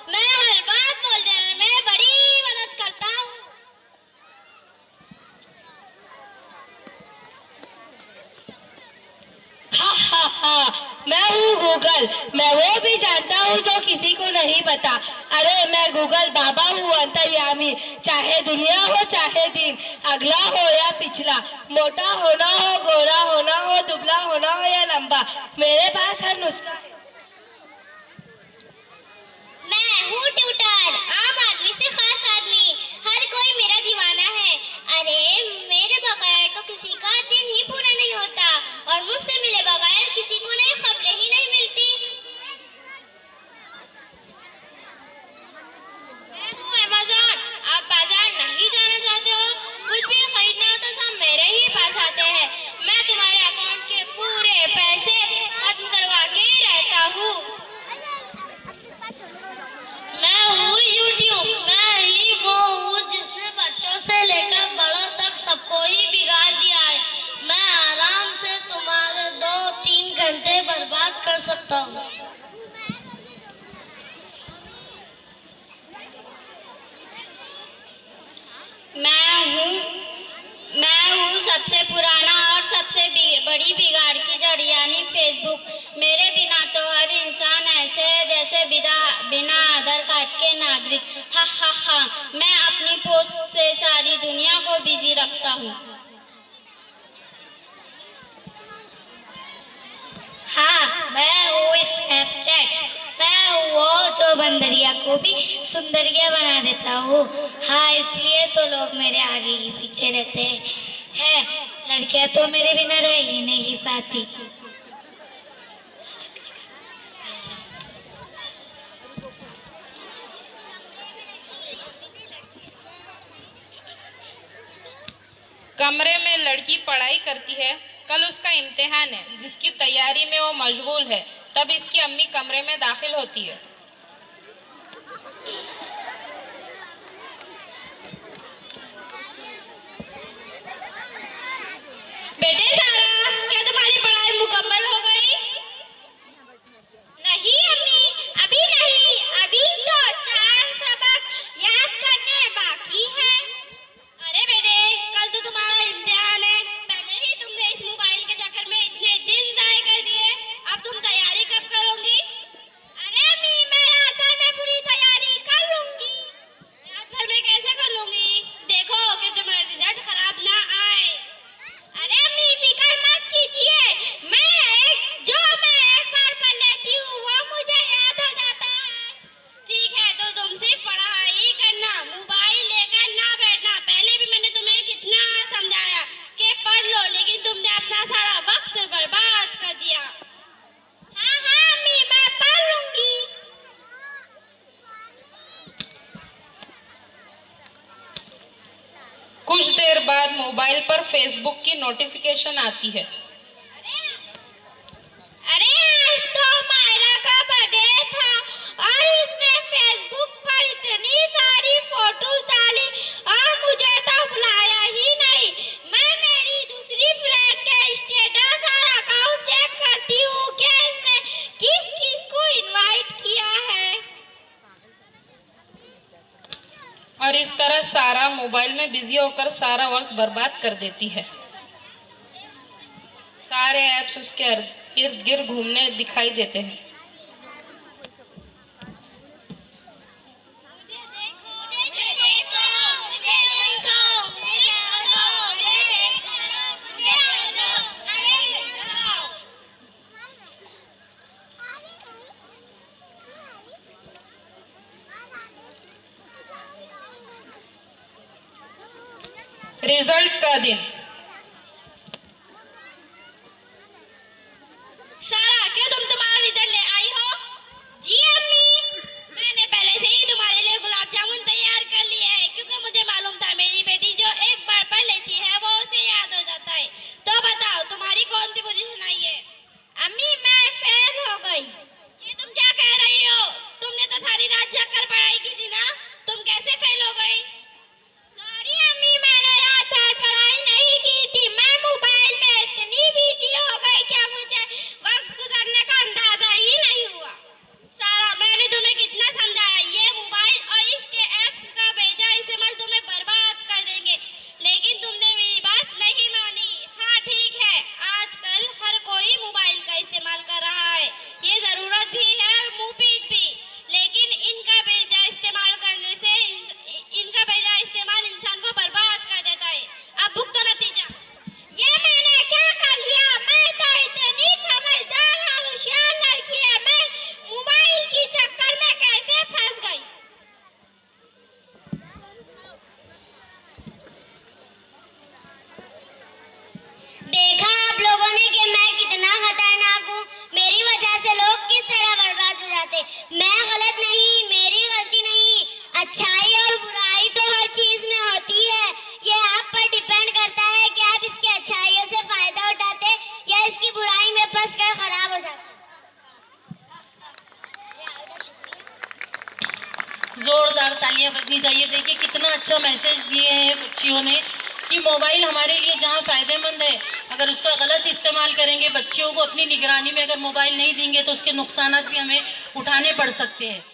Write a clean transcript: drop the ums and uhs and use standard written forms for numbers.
मैं हर बात बोल देने में बड़ी मदद करता हूँ। हा हा हा, मैं हूँ गूगल। मैं वो भी जानता हूँ जो किसी को नहीं पता। अरे मैं गूगल बाबा हूँ, अंतर्यामी। चाहे दुनिया हो चाहे दिन, अगला हो या पिछला, मोटा होना हो, गोरा होना हो, दुबला होना हो या लंबा, मेरे पास हर नुस्खा है। मैं हूँ ट्यूटर, आम आदमी से खास आदमी, हर कोई मेरा दीवाना है। अरे मेरे बगैर तो किसी का दिन ही पूरा नहीं होता, और मुझसे मिले बगैर किसी को नई खबरें ही नहीं मिलती। मैं हूँ अमेज़न, आप बाजार नहीं जाना चाहते हो, कुछ भी खरीदना हो तो सब मेरे ही पास आते हैं। मैं तुम्हारे अकाउंट के पूरे पैसे खत्म करवा के रहता हूँ। मैं हूँ यूट्यूब। मैं ही वो हूँ जिसने बच्चों से लेकर बड़ों तक सबको ही बिगाड़ दिया है। मैं आराम से तुम्हारे 2-3 घंटे बर्बाद कर सकता हूँ। मैं हूँ सबसे पुराना और सबसे बड़ी बिगाड़ की जड़ यानी फेसबुक। मेरे बिना तो हर इंसान ऐसे है जैसे बिना आधार कार्ड के नागरिक। हा हा हा, मैं अपनी पोस्ट से सारी दुनिया को बिजी रखता हूँ। हाँ, मैं हूँ स्नैपचैट। मैं हूँ वो जो बंदरिया को भी सुंदरिया बना देता हूँ। हाँ, इसलिए तो लोग मेरे आगे ही पीछे रहते हैं। लड़कियां तो मेरे बिना रह ही नहीं पाती। कमरे में लड़की पढ़ाई करती है, कल उसका इम्तिहान है जिसकी तैयारी में वो मशगूल है, तब इसकी अम्मी कमरे में दाखिल होती है। बेटे सारा, क्या तुम्हारी पढ़ाई मुकम्मल हो गई? नहीं अम्मी, अभी नहीं, अभी तो 4 सबक याद करने बाकी है। अरे बेटे, कल तो तुम्हारा इम्तिहान है, पहले ही तुमने इस मोबाइल के चक्कर में इतने दिन जाए कर दिए, अब तुम तैयारी कब करोगी? अरे अम्मी, मैं रात भर में पूरी तैयारी कर लूंगी। रात भर में कैसे कर लूंगी? देखो कि तुम्हारा रिजल्ट खराब ना आए। अरे अम्मी, फिक्र मत कीजिए, मैं एक बार पढ़ लेती हूँ वो मुझे याद हो जाता है। ठीक है, तो तुम सिर्फ पढ़ाई करना, मोबाइल लेकर ना बैठना। पहले भी मैंने तुम्हें कितना समझाया कि पढ़ लो, लेकिन तुमने अपना सारा वक्त बर्बाद कर दिया। हाँ हाँ अम्मी, मैं पढ़ लूंगी। कुछ देर बाद मोबाइल पर फेसबुक की नोटिफिकेशन आती है। अरे आज तो मायरा का बर्थडे था और इसने फेसबुक पर इतनी सारी फोटोज डाली और मुझे तो बुलाया ही नहीं। मैं मेरी दूसरी फ्रेंड के स्टेटस और अकाउंट चेक करती हूँ कि इसने किस किस को इनवाइट किया है। और इस तरह सारा मोबाइल में बिजी होकर सारा वक्त बर्बाद कर देती है। सारे ऐप्स उसके इर्द गिर्द घूमने दिखाई देते हैं। रिजल्ट का दिन। सारा, क्यों तुम तुम्हारा रिजल्ट ले आई हो? जी अम्मी, मैंने पहले से ही तुम्हारे लिए गुलाब जामुन तैयार कर लिए है, क्योंकि मुझे मालूम था मेरी बेटी जो एक बार पढ़ लेती है वो उसे याद हो जाता है। तो बताओ तुम्हारी कौन सी पोजीशन आई है? अम्मी, मैं फेल हो गई। ये तुम क्या कह रही हो? तुमने तो सारी रात जग कर पढ़ाई की थी ना, तुम कैसे फेल हो गई? सॉरी अम्मी, मैंने रात भर पढ़ाई नहीं मैं गलत नहीं, मेरी गलती नहीं। अच्छाई और बुराई तो हर चीज में होती है। ये आप पर डिपेंड करता है कि आप इसकी अच्छाइयों से फायदा उठाते या इसकी बुराई में फंस कर खराब हो जाते। जोरदार तालियां बजनी चाहिए। देखिए कितना अच्छा मैसेज दिए हैं बच्चियों ने कि मोबाइल हमारे लिए जहां फ़ायदेमंद है, अगर उसका गलत इस्तेमाल करेंगे, बच्चियों को अपनी निगरानी में अगर मोबाइल नहीं देंगे तो उसके नुकसानात भी हमें उठाने पड़ सकते हैं।